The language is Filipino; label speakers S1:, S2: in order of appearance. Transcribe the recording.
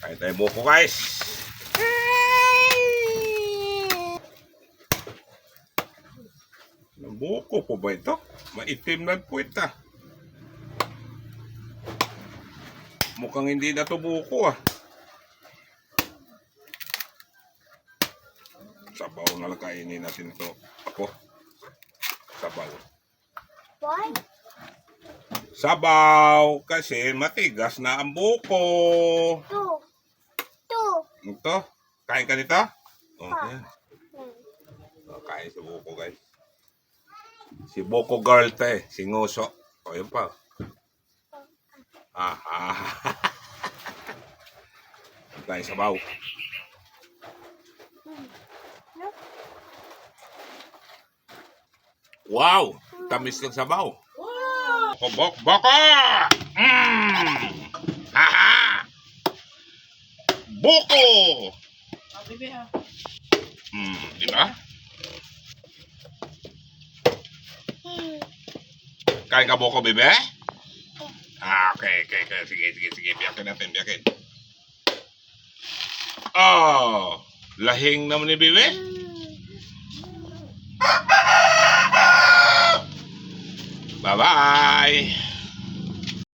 S1: Kain tayo buko, guys. Buko po ba ito? Maitim na po ito. Mukhang hindi na ito buko ah. Sabaw na lang kainin natin ito. Ako. Sabaw.
S2: Why?
S1: Sabaw kasi matigas na ang buko.
S2: Two.
S1: Ito. Kain ka nito? Okay.
S2: Hmm.
S1: Kain sa buko, guys. Si Buko girl to eh. Si Nguso. O, yun pa. Kain sabaw. Wow! Tamis ng sabaw. Boko! Haha! Buko! Di ba? Kain ka buko, bebe? Okay. Sige. Biyakin natin. Oh! Lahing naman ni bebe? Bye-bye!